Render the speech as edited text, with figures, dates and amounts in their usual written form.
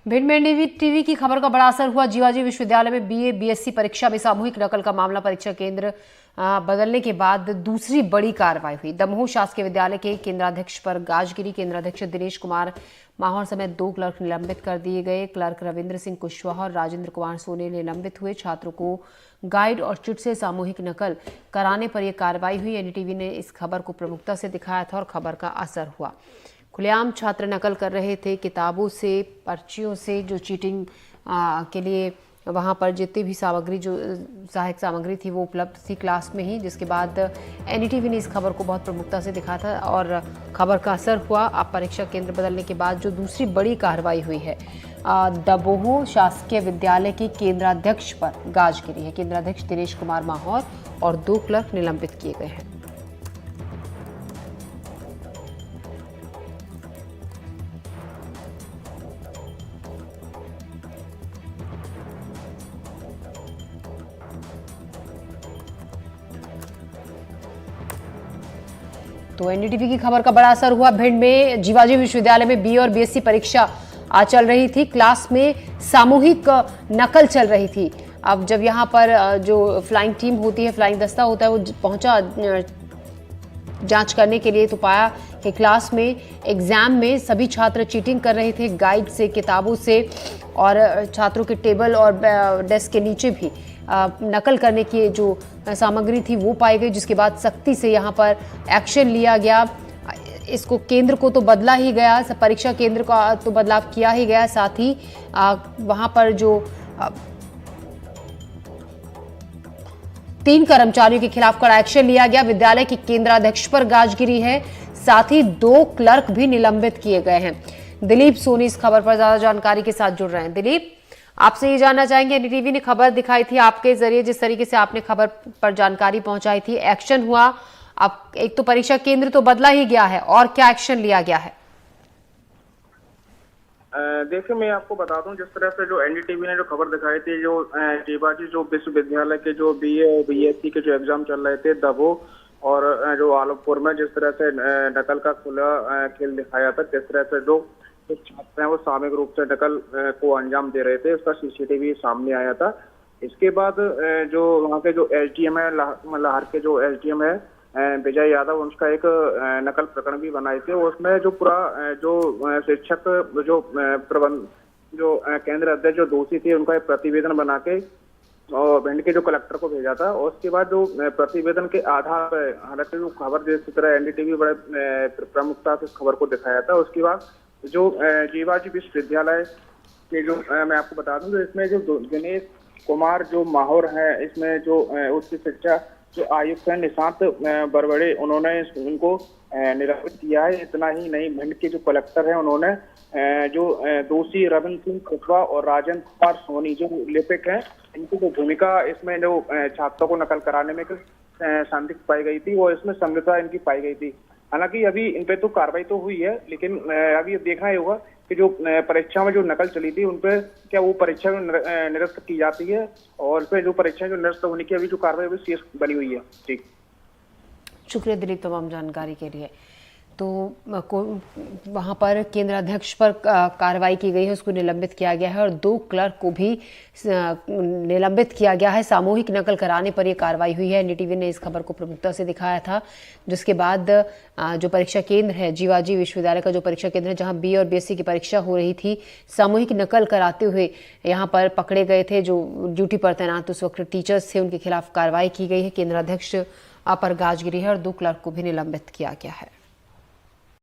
भिंड में एनडीटीवी की खबर का बड़ा असर हुआ। जीवाजी विश्वविद्यालय में बीए बीएससी परीक्षा में सामूहिक नकल का मामला। परीक्षा केंद्र बदलने के बाद दूसरी बड़ी कार्रवाई हुई। दमोह शासकीय विद्यालय के केंद्राध्यक्ष पर गाज गिरी। केंद्राध्यक्ष दिनेश कुमार माहौर समेत 2 क्लर्क निलंबित कर दिए गए। क्लर्क रविंद्र सिंह कुशवाहा और राजेंद्र कुमार सोनी निलंबित हुए। छात्रों को गाइड और चिट से सामूहिक नकल कराने पर यह कार्रवाई हुई। एनडीटीवी ने इस खबर को प्रमुखता से दिखाया था और खबर का असर हुआ। खुलेआम छात्र नकल कर रहे थे किताबों से, पर्चियों से, जो चीटिंग के लिए वहाँ पर जितनी भी सामग्री, जो सहायक सामग्री थी, वो उपलब्ध थी क्लास में ही। जिसके बाद एनडीटीवी ने इस खबर को बहुत प्रमुखता से दिखाया था और खबर का असर हुआ। अब परीक्षा केंद्र बदलने के बाद जो दूसरी बड़ी कार्रवाई हुई है, दमोह शासकीय विद्यालय के केंद्राध्यक्ष पर गाज गिरी है। केंद्राध्यक्ष दिनेश कुमार माहौर और 2 क्लर्क निलंबित किए गए हैं। तो एनडीटीवी की खबर का बड़ा असर हुआ। भिंड में जीवाजी विश्वविद्यालय में बीए और बीएससी परीक्षा चल रही थी। क्लास में सामूहिक नकल चल रही थी। अब जब यहां पर जो फ्लाइंग टीम होती है, फ्लाइंग दस्ता होता है, वो पहुंचा जांच करने के लिए, तो पाया कि क्लास में एग्जाम में सभी छात्र चीटिंग कर रहे थे, गाइड से, किताबों से, और छात्रों के टेबल और डेस्क के नीचे भी नकल करने की जो सामग्री थी वो पाई गई। जिसके बाद सख्ती से यहाँ पर एक्शन लिया गया। इसको केंद्र को तो बदला ही गया, परीक्षा केंद्र का तो बदलाव किया ही गया, साथ ही वहाँ पर जो 3 कर्मचारियों के खिलाफ कड़ा एक्शन लिया गया। विद्यालय के केंद्राध्यक्ष पर गाज गिरी है, साथ ही 2 क्लर्क भी निलंबित किए गए हैं। दिलीप सोनी इस खबर पर ज्यादा जानकारी के साथ जुड़ रहे हैं। दिलीप, आपसे ये जानना चाहेंगे, एनडीटीवी ने खबर दिखाई थी आपके जरिए, जिस तरीके से आपने खबर पर जानकारी पहुंचाई थी, एक्शन हुआ। अब एक तो परीक्षा केंद्र तो बदला ही गया है, और क्या एक्शन लिया गया है? देखिए, मैं आपको बता दूं, जिस तरह से जो एनडीटीवी ने जो खबर दिखाई थी, जो जीवाजी जो विश्वविद्यालय के जो बीए और बीएससी के जो एग्जाम चल रहे थे दमोह और जो आलमपुर में, जिस तरह से नकल का खुला खेल दिखाया था, किस तरह से जो छात्र हैं वो सामूहिक रूप से नकल को अंजाम दे रहे थे, उसका सीसीटीवी सामने आया था। इसके बाद जो वहाँ के जो एसडीएम है, लाहौर के जो एसडीएम है विजय यादव, उसका एक नकल प्रकरण भी बनाए थे। उसमें जो पूरा जो शिक्षक जो प्रबंध जो केंद्र अध्यक्ष जो दोषी थे, उनका एक प्रतिवेदन बना के और भिंड के जो कलेक्टर को भेजा था। और उसके बाद जो प्रतिवेदन के आधार पर, हालांकि जो खबर जिस तरह एनडीटीवी बड़े प्रमुखता से इस खबर को दिखाया था, उसके बाद जो जीवाजी विश्वविद्यालय के जो मैं आपको बता दूं, तो इसमें जो दिनेश कुमार जो माहौर है, इसमें जो उच्च शिक्षा जो आयुक्त है निशांत बरवड़े, उन्होंने उनको निलंबित किया है। इतना ही नहीं, भिंड के जो कलेक्टर है, उन्होंने जो दोषी रविंद्र सिंह कुशवाहा और राजेंद्र कुमार सोनी जो लिपिक हैं, इनकी जो भूमिका इसमें जो छात्रों को नकल कराने में संदिग्ध पाई गई थी, वो इसमें संगतता इनकी पाई गई थी। हालांकि अभी इन पे तो कार्रवाई तो हुई है, लेकिन अभी देखना ही होगा कि जो परीक्षा में जो नकल चली थी, उन पे क्या वो परीक्षा में निरस्त की जाती है, और उस पे जो परीक्षा जो निरस्त होने की अभी जो कार्रवाई अभी शेष बनी हुई है। ठीक, शुक्रिया दिलीप तमाम जानकारी के लिए। तो वहाँ पर केंद्राध्यक्ष पर कार्रवाई की गई है, उसको निलंबित किया गया है, और 2 क्लर्क को भी निलंबित किया गया है। सामूहिक नकल कराने पर यह कार्रवाई हुई है। एनडीटीवी ने इस खबर को प्रमुखता से दिखाया था, जिसके बाद जो परीक्षा केंद्र है, जीवाजी विश्वविद्यालय का जो परीक्षा केंद्र है, जहाँ बीए और बीएससी की परीक्षा हो रही थी, सामूहिक नकल कराते हुए यहाँ पर पकड़े गए थे जो ड्यूटी पर तैनात उस वक्त टीचर्स थे, उनके खिलाफ कार्रवाई की गई है। केंद्राध्यक्ष पर गाज गिरी है और 2 क्लर्क को भी निलंबित किया गया है।